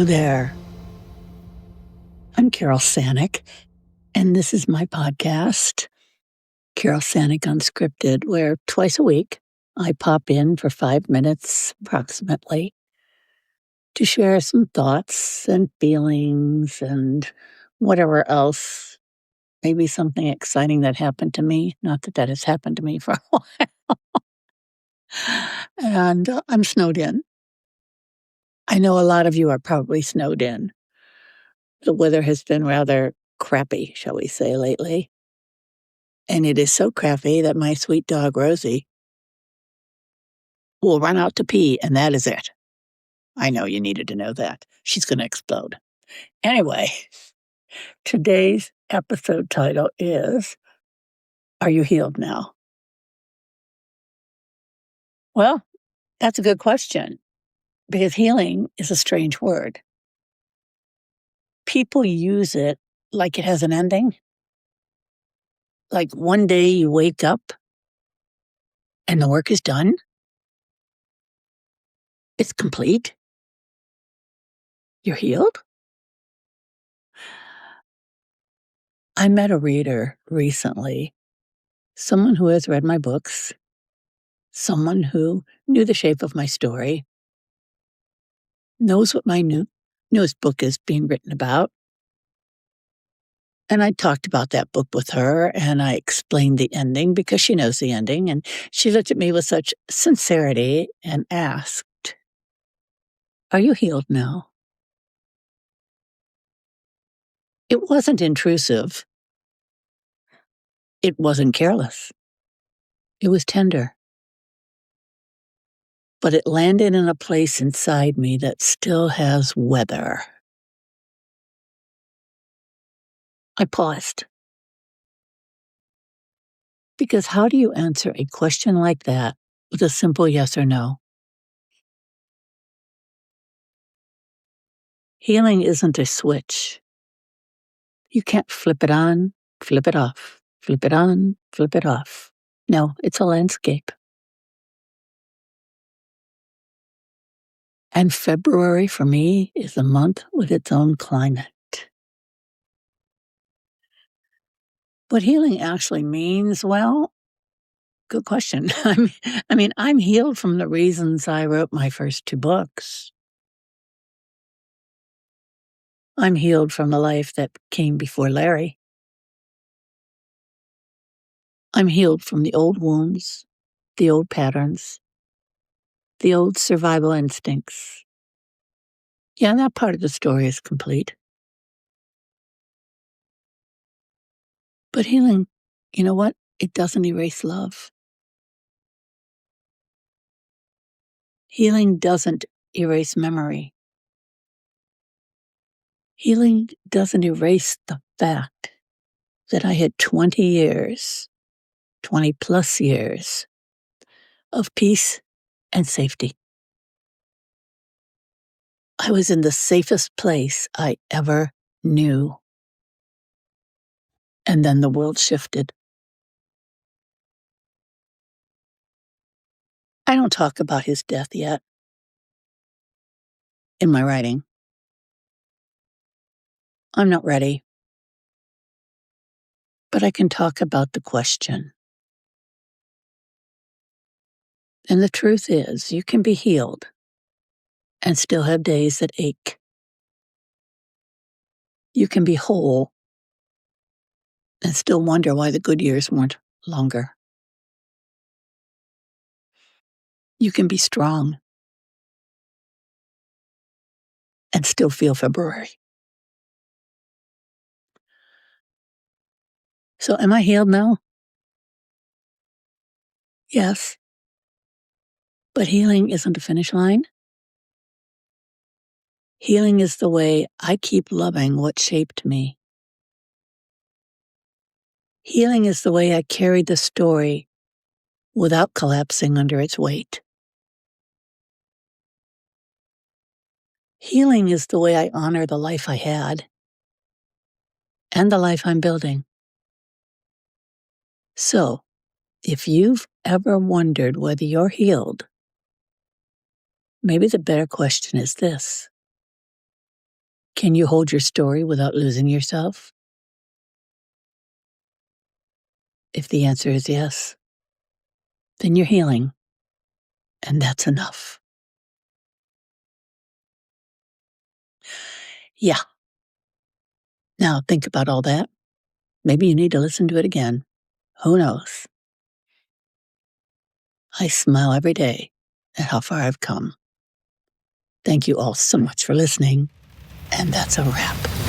Hello there. I'm Carol Sanick, and this is my podcast, Carol Sanick Unscripted, where twice a week I pop in for 5 minutes approximately to share some thoughts and feelings and whatever else, maybe something exciting that happened to me. Not that that has happened to me for a while. And I'm snowed in. I know a lot of you are probably snowed in. The weather has been rather crappy, shall we say, lately. And it is so crappy that my sweet dog, Rosie, will run out to pee, and that is it. I know you needed to know that. She's going to explode. Anyway, today's episode title is, Are You Healed Now? Well, that's a good question, because healing is a strange word. People use it like it has an ending. Like one day you wake up and the work is done. It's complete. You're healed. I met a reader recently, someone who has read my books, someone who knew the shape of my story, knows what my newest book is being written about. And I talked about that book with her, and I explained the ending because she knows the ending. And she looked at me with such sincerity and asked, Are you healed now? It wasn't intrusive. It wasn't careless. It was tender. But it landed in a place inside me that still has weather. I paused. Because how do you answer a question like that with a simple yes or no? Healing isn't a switch. You can't flip it on, flip it off, flip it on, flip it off. No, it's a landscape. And February for me is a month with its own climate. What healing actually means, well, good question. I'm healed from the reasons I wrote my first 2 books. I'm healed from the life that came before Larry. I'm healed from the old wounds, the old patterns, the old survival instincts. Yeah, that part of the story is complete. But healing, you know what? It doesn't erase love. Healing doesn't erase memory. Healing doesn't erase the fact that I had 20 plus years of peace and safety. I was in the safest place I ever knew. And then the world shifted. I don't talk about his death yet in my writing. I'm not ready. But I can talk about the question. And the truth is, you can be healed and still have days that ache. You can be whole and still wonder why the good years weren't longer. You can be strong and still feel February. So am I healed now? Yes. But healing isn't a finish line. Healing is the way I keep loving what shaped me. Healing is the way I carry the story without collapsing under its weight. Healing is the way I honor the life I had and the life I'm building. So, if you've ever wondered whether you're healed, maybe the better question is this. Can you hold your story without losing yourself? If the answer is yes, then you're healing, and that's enough. Yeah. Now think about all that. Maybe you need to listen to it again. Who knows? I smile every day at how far I've come. Thank you all so much for listening, and that's a wrap.